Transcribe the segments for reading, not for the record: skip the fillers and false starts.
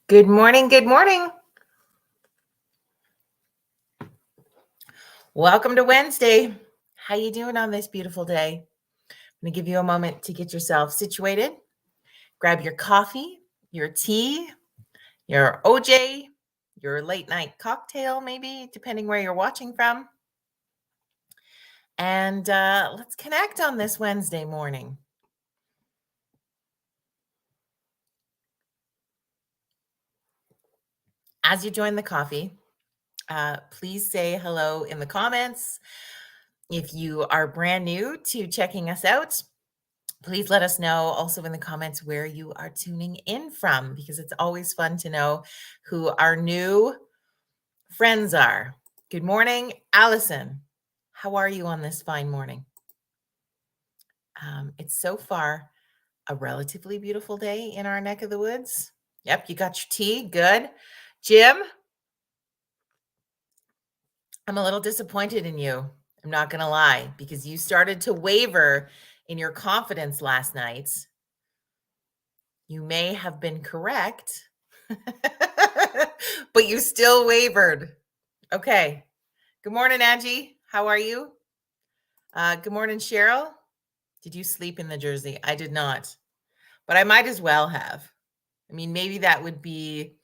Good morning. Good morning. Welcome to Wednesday. How you doing on this beautiful day? I'm going to give you a moment to get yourself situated. Grab your coffee, your tea, your OJ, your late night cocktail, maybe, depending where you're watching from. And let's connect on this Wednesday morning. As you join the coffee, please say hello in the comments. If you are brand new to checking us out, please let us know also in the comments where you are tuning in from, because it's always fun to know who our new friends are. Good morning, Allison. How are you on this fine morning? It's so far a relatively beautiful day in our neck of the woods. Yep, you got your tea. Good. Jim, I'm a little disappointed in you. I'm not going to lie, because you started to waver in your confidence last night. You may have been correct, but you still wavered. Okay. Good morning, Angie. How are you? Good morning, Cheryl. Did you sleep in the jersey? I did not, but I might as well have. I mean, maybe that would be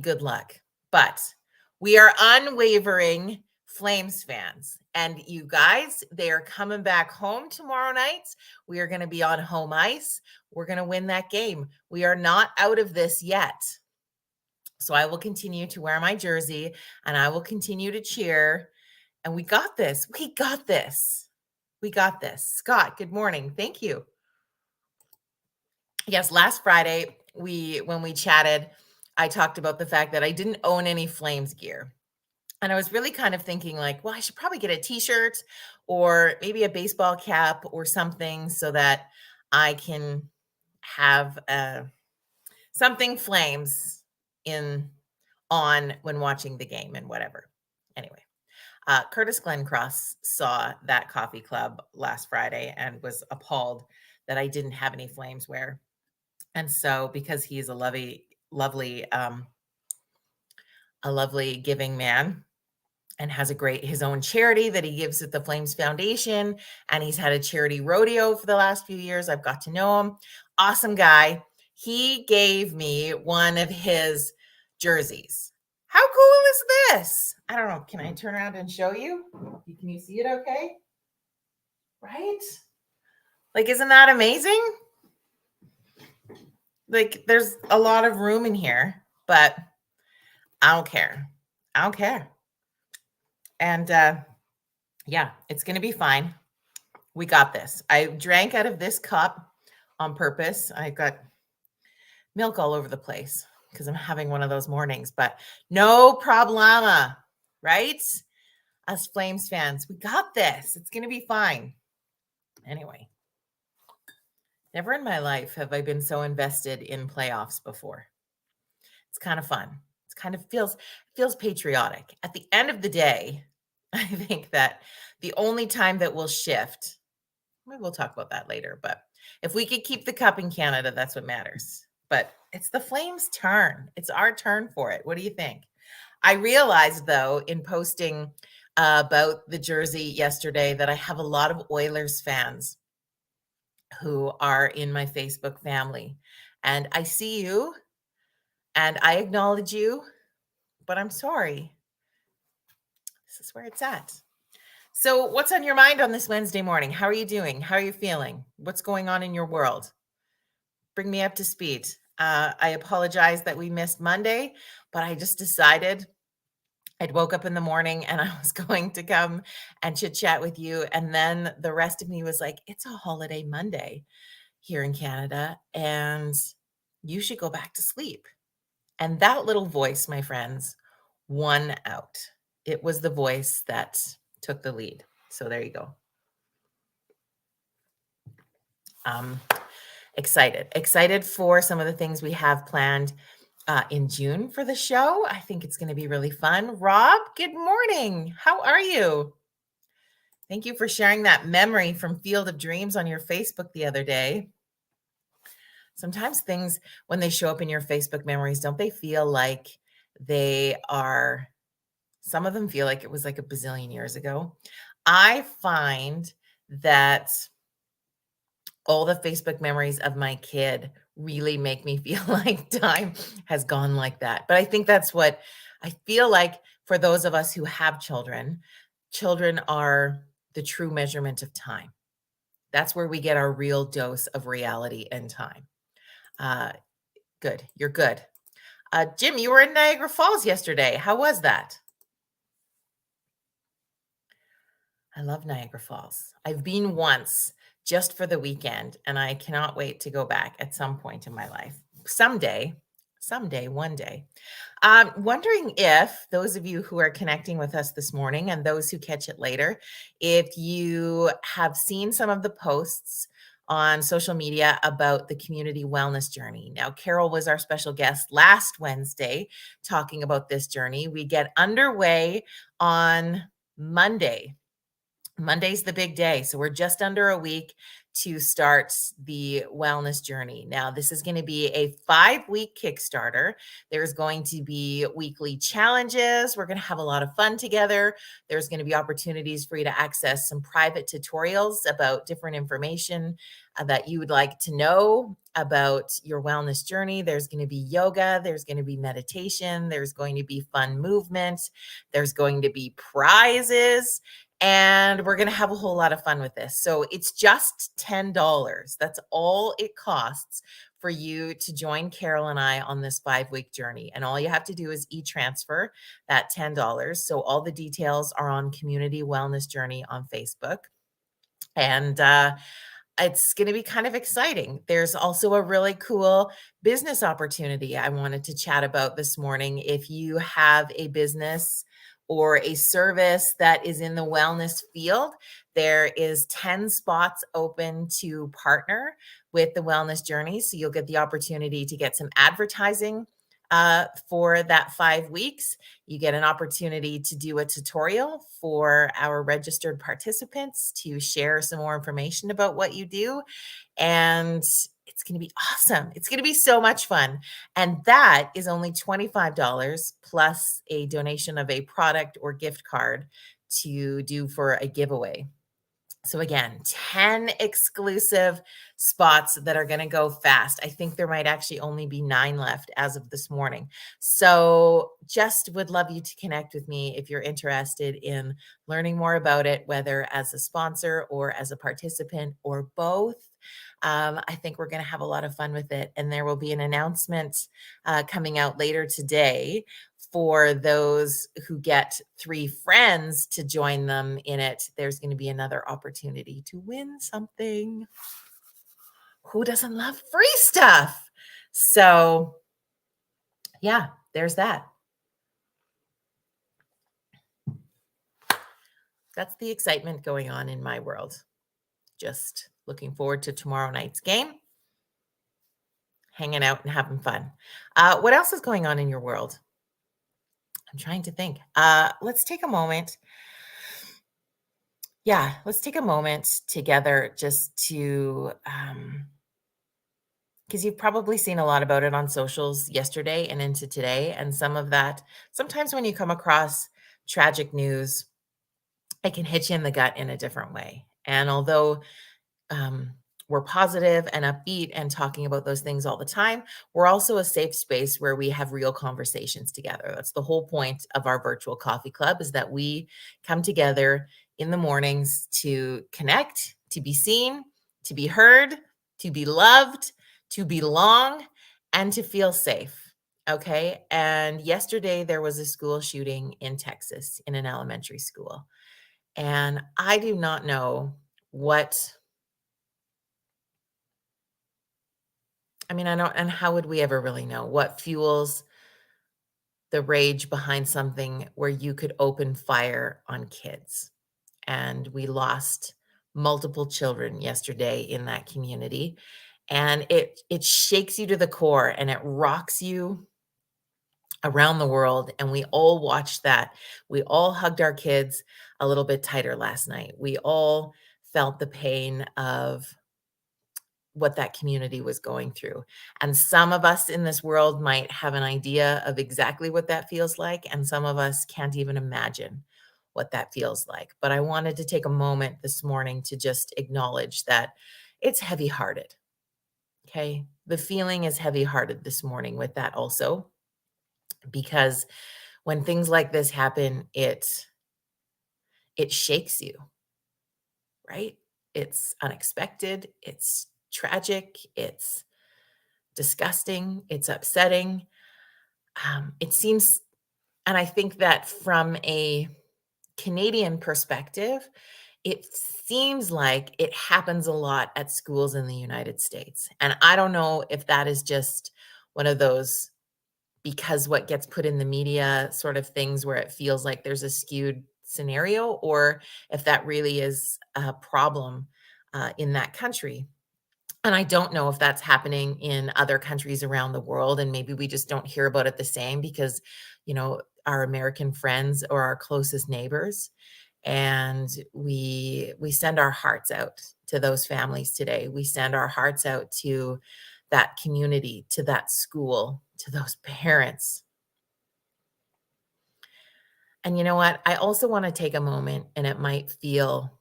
good luck. But we are unwavering Flames fans. And you guys, they are coming back home tomorrow night. We are going to be on home ice. We're going to win that game. We are not out of this yet. So I will continue to wear my jersey and I will continue to cheer. And we got this. We got this. We got this. Scott, good morning. Thank you. Yes, last Friday, when we chatted, I talked about the fact that I didn't own any Flames gear. And I was really kind of thinking like, well, I should probably get a t-shirt or maybe a baseball cap or something so that I can have something Flames on when watching the game and whatever. Anyway, Curtis Glencross saw that coffee club last Friday and was appalled that I didn't have any Flames wear. And so, because he's a lovely giving man and has his own charity that he gives at the Flames Foundation, and he's had a charity rodeo for the last few years. I've got to know him. Awesome guy. He gave me one of his jerseys. How cool is this? I don't know. Can I turn around and show you? Can you see it okay? Right? Like, isn't that amazing? Like, there's a lot of room in here, but I don't care. I don't care. And yeah, it's going to be fine. We got this. I drank out of this cup on purpose. I got milk all over the place because I'm having one of those mornings, but no problema, right? Us Flames fans, we got this. It's going to be fine. Anyway, never in my life have I been so invested in playoffs before. It's kind of fun. It kind of feels patriotic. At the end of the day, I think that the only time that will shift, maybe we'll talk about that later, but if we could keep the cup in Canada, that's what matters. But it's the Flames' turn. It's our turn for it. What do you think? I realized, though, in posting about the jersey yesterday, that I have a lot of Oilers fans who are in my Facebook family. And I see you and I acknowledge you, but I'm sorry. This is where it's at. So, what's on your mind on this Wednesday morning? How are you doing? How are you feeling? What's going on in your world? Bring me up to speed. I apologize that we missed Monday, but I just decided I'd woke up in the morning and I was going to come and chit chat with you. And then the rest of me was like, it's a holiday Monday here in Canada, and you should go back to sleep. And that little voice, my friends, won out. It was the voice that took the lead. So there you go. Excited for some of the things we have planned in June for the show. I think it's going to be really fun. Rob, good morning. How are you? Thank you for sharing that memory from Field of Dreams on your Facebook the other day. Sometimes things, when they show up in your Facebook memories, don't they feel like they are, some of them feel like it was like a bazillion years ago. I find that all the Facebook memories of my kid really make me feel like time has gone like that. But I think that's what I feel like for those of us who have children, children are the true measurement of time. That's where we get our real dose of reality and time. Uh, Good. You're good. Jim, you were in Niagara Falls yesterday. How was that? I love Niagara Falls. I've been once just for the weekend, and I cannot wait to go back at some point in my life. Someday, one day. Wondering if those of you who are connecting with us this morning and those who catch it later, if you have seen some of the posts on social media about the community wellness journey. Now, Carol was our special guest last Wednesday talking about this journey. We get underway on Monday. Monday's the big day. So we're just under a week to start the wellness journey. Now, this is going to be a 5-week Kickstarter. There's going to be weekly challenges. We're going to have a lot of fun together. There's going to be opportunities for you to access some private tutorials about different information that you would like to know about your wellness journey. There's going to be yoga. There's going to be meditation. There's going to be fun movement. There's going to be prizes. And we're going to have a whole lot of fun with this. So it's just $10. That's all it costs for you to join Carol and I on this 5-week journey. And all you have to do is e-transfer that $10. So all the details are on Community Wellness Journey on Facebook. And it's going to be kind of exciting. There's also a really cool business opportunity I wanted to chat about this morning. If you have a business or a service that is in the wellness field, there is 10 spots open to partner with the wellness journey. So you'll get the opportunity to get some advertising for that 5 weeks. You get an opportunity to do a tutorial for our registered participants to share some more information about what you do. And it's going to be awesome. It's going to be so much fun. And that is only $25 plus a donation of a product or gift card to do for a giveaway. So again, 10 exclusive spots that are going to go fast. I think there might actually only be 9 left as of this morning. So just would love you to connect with me if you're interested in learning more about it, whether as a sponsor or as a participant or both. I think we're going to have a lot of fun with it. And there will be an announcement coming out later today for those who get 3 friends to join them in it. There's going to be another opportunity to win something. Who doesn't love free stuff? So yeah, there's that. That's the excitement going on in my world. Just looking forward to tomorrow night's game, hanging out and having fun. What else is going on in your world? I'm trying to think. Let's take a moment. Yeah, let's take a moment together just to, because you've probably seen a lot about it on socials yesterday and into today. And some of that, sometimes when you come across tragic news, it can hit you in the gut in a different way. And although we're positive and upbeat and talking about those things all the time, we're also a safe space where we have real conversations together. That's the whole point of our virtual coffee club, is that we come together in the mornings to connect, to be seen, to be heard, to be loved, to belong, and to feel safe. Okay. And yesterday there was a school shooting in Texas in an elementary school. And I do not know what, I mean, I don't, and how would we ever really know what fuels the rage behind something where you could open fire on kids? And we lost multiple children yesterday in that community. And it shakes you to the core and it rocks you around the world. And we all watched that. We all hugged our kids a little bit tighter last night. We all felt the pain of what that community was going through. And some of us in this world might have an idea of exactly what that feels like, and some of us can't even imagine what that feels like. But I wanted to take a moment this morning to just acknowledge that it's heavy-hearted. Okay? The feeling is heavy-hearted this morning with that also, because when things like this happen, it shakes you, right? It's unexpected, it's tragic, it's disgusting, it's upsetting. It seems, and I think that from a Canadian perspective, it seems like it happens a lot at schools in the United States. And I don't know if that is just one of those because what gets put in the media sort of things where it feels like there's a skewed scenario, or if that really is a problem in that country. And I don't know if that's happening in other countries around the world, and maybe we just don't hear about it the same because, our American friends or our closest neighbors, and we send our hearts out to those families today. We send our hearts out to that community, to that school, to those parents. And you know what? I also want to take a moment, and it might feel,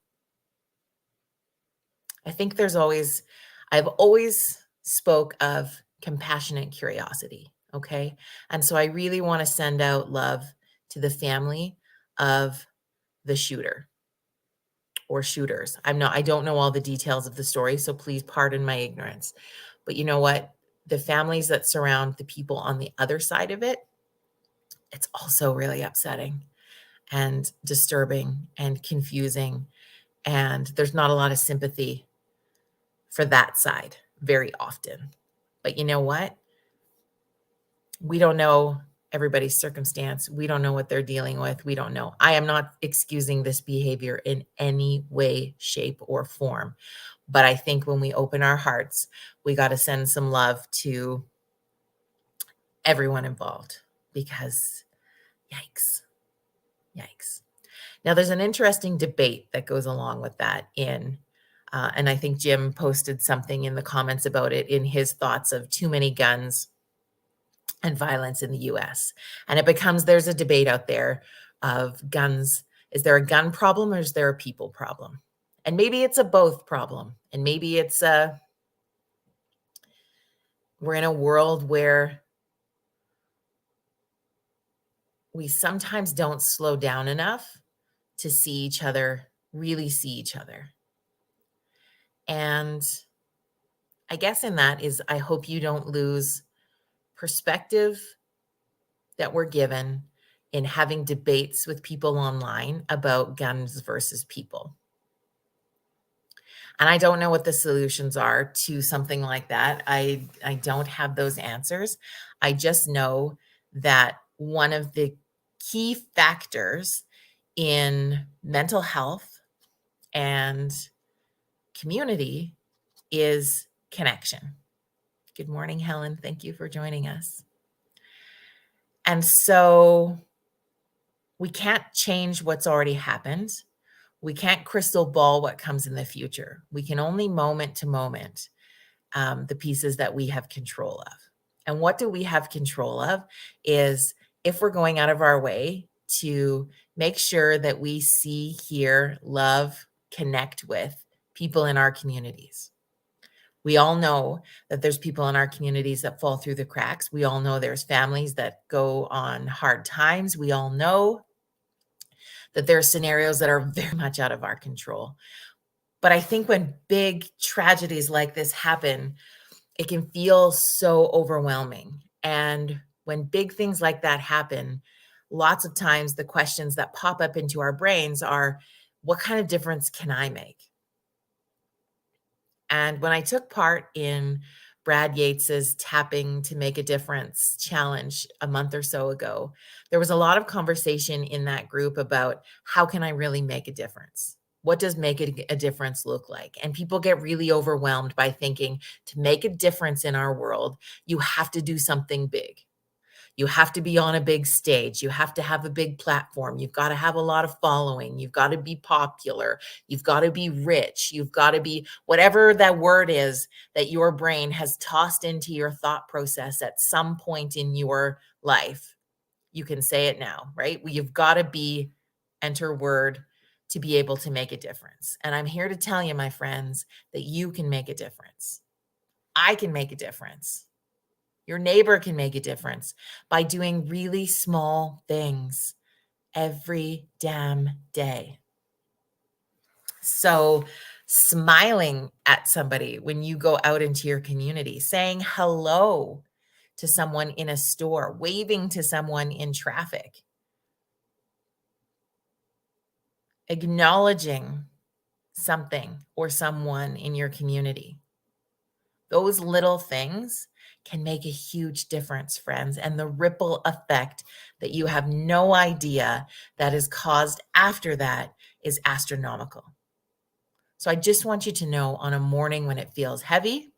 I think I've always spoke of compassionate curiosity. Okay. And so I really want to send out love to the family of the shooter or shooters. I don't know all the details of the story, so please pardon my ignorance. But you know what? The families that surround the people on the other side of it, it's also really upsetting and disturbing and confusing. And there's not a lot of sympathy for that side very often. But you know what? We don't know everybody's circumstance. We don't know what they're dealing with. We don't know. I am not excusing this behavior in any way, shape, or form. But I think when we open our hearts, we got to send some love to everyone involved because yikes, yikes. Now, there's an interesting debate that goes along with that and I think Jim posted something in the comments about it in his thoughts of too many guns and violence in the US. And there's a debate out there of guns. Is there a gun problem or is there a people problem? And maybe it's a both problem. And maybe we're in a world where we sometimes don't slow down enough to really see each other. And I guess in that is, I hope you don't lose perspective that we're given in having debates with people online about guns versus people. And I don't know what the solutions are to something like that. I don't have those answers. I just know that one of the key factors in mental health and community is connection. Good morning, Helen. Thank you for joining us. And so we can't change what's already happened. We can't crystal ball what comes in the future. We can only moment to moment the pieces that we have control of. And what do we have control of is if we're going out of our way to make sure that we see, hear, love, connect with people in our communities. We all know that there's people in our communities that fall through the cracks. We all know there's families that go on hard times. We all know that there are scenarios that are very much out of our control. But I think when big tragedies like this happen, it can feel so overwhelming. And when big things like that happen, lots of times the questions that pop up into our brains are, what kind of difference can I make? And when I took part in Brad Yates's Tapping to Make a Difference challenge a month or so ago, there was a lot of conversation in that group about how can I really make a difference? What does make a difference look like? And people get really overwhelmed by thinking to make a difference in our world, you have to do something big. You have to be on a big stage. You have to have a big platform. You've got to have a lot of following. You've got to be popular. You've got to be rich. You've got to be whatever that word is that your brain has tossed into your thought process at some point in your life. You can say it now, right? You've got to be, enter word, to be able to make a difference. And I'm here to tell you, my friends, that you can make a difference. I can make a difference. Your neighbor can make a difference by doing really small things every damn day. So, smiling at somebody when you go out into your community, saying hello to someone in a store, waving to someone in traffic, acknowledging something or someone in your community. Those little things can make a huge difference, friends. And the ripple effect that you have no idea that is caused after that is astronomical. So I just want you to know, on a morning when it feels heavy,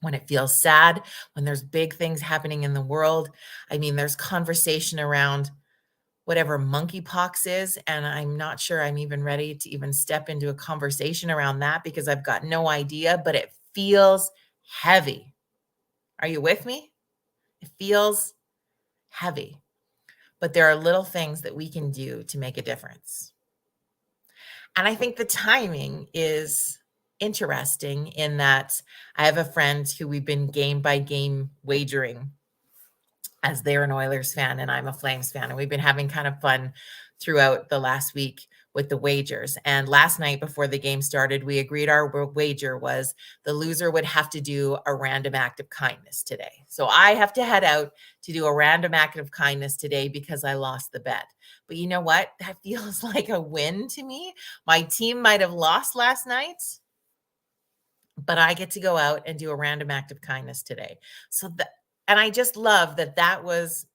when it feels sad, when there's big things happening in the world, I mean, there's conversation around whatever monkeypox is, and I'm not sure I'm even ready to even step into a conversation around that because I've got no idea, but it feels heavy. Are you with me? It feels heavy, but there are little things that we can do to make a difference. And I think the timing is interesting in that I have a friend who we've been game by game wagering, as they're an Oilers fan and I'm a Flames fan. And we've been having kind of fun throughout the last week with the wagers. And last night before the game started, we agreed our wager was the loser would have to do a random act of kindness today. So I have to head out to do a random act of kindness today because I lost the bet. But you know what? That feels like a win to me. My team might have lost last night, but I get to go out and do a random act of kindness today. So that, and I just love that that was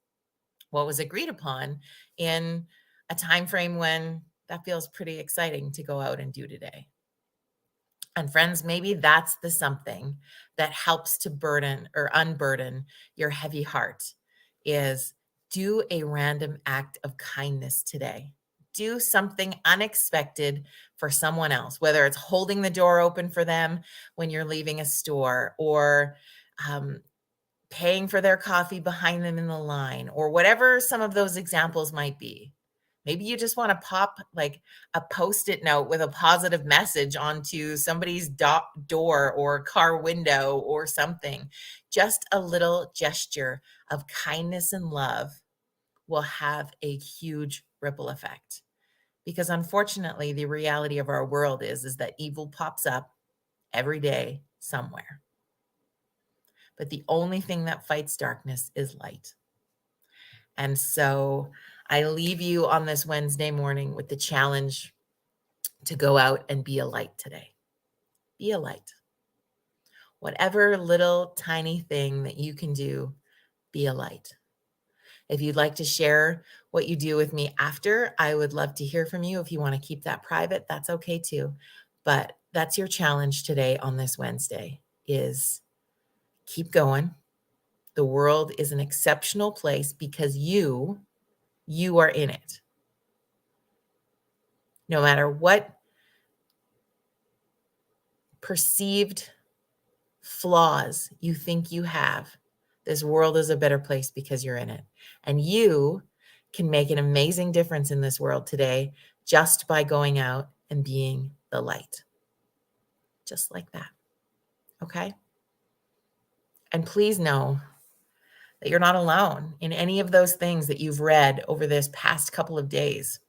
what was agreed upon in a time frame when that feels pretty exciting to go out and do today. And friends, maybe that's the something that helps to burden or unburden your heavy heart is do a random act of kindness today. Do something unexpected for someone else, whether it's holding the door open for them when you're leaving a store or paying for their coffee behind them in the line or whatever some of those examples might be. Maybe you just want to pop like a post-it note with a positive message onto somebody's door or car window or something. Just a little gesture of kindness and love will have a huge ripple effect. Because unfortunately, the reality of our world is that evil pops up every day somewhere. But the only thing that fights darkness is light. And so I leave you on this Wednesday morning with the challenge to go out and be a light today. Be a light. Whatever little tiny thing that you can do, be a light. If you'd like to share what you do with me after, I would love to hear from you. If you want to keep that private, that's okay too. But that's your challenge today on this Wednesday is keep going. The world is an exceptional place because you are in it. No matter what perceived flaws you think you have, this world is a better place because you're in it. And you can make an amazing difference in this world today just by going out and being the light. Just like that. Okay? And please know that you're not alone in any of those things that you've read over this past couple of days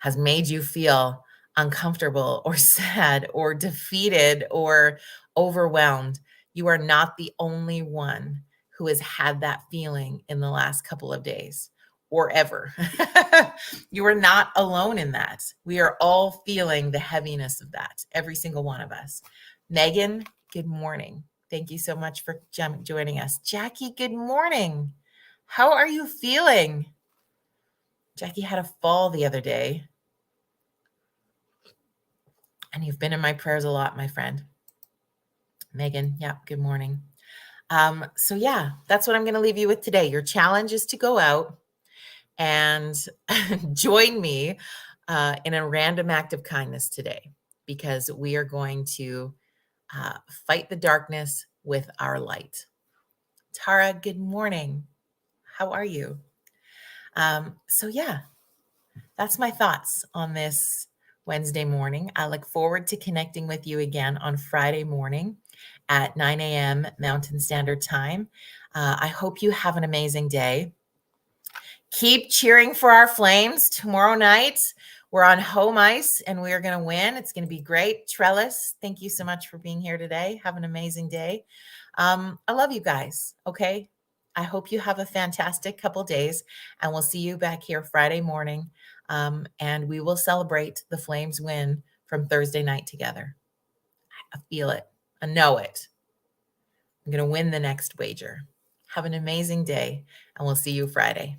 has made you feel uncomfortable or sad or defeated or overwhelmed. You are not the only one who has had that feeling in the last couple of days or ever. You are not alone in that. We are all feeling the heaviness of that, every single one of us. Megan, good morning. Thank you so much for joining us. Jackie, good morning. How are you feeling? Jackie had a fall the other day. And you've been in my prayers a lot, my friend. Megan, yeah, good morning. So yeah, that's what I'm going to leave you with today. Your challenge is to go out and join me in a random act of kindness today, because we are going to fight the darkness with our light. Tara, good morning. How are you? So yeah, that's my thoughts on this Wednesday morning. I look forward to connecting with you again on Friday morning at 9 a.m. Mountain Standard Time. I hope you have an amazing day. Keep cheering for our Flames tomorrow night. We're on home ice and we are going to win. It's going to be great. Trellis, thank you so much for being here today. Have an amazing day. I love you guys. Okay. I hope you have a fantastic couple days, and we'll see you back here Friday morning. And we will celebrate the Flames win from Thursday night together. I feel it. I know it. I'm going to win the next wager. Have an amazing day, and we'll see you Friday.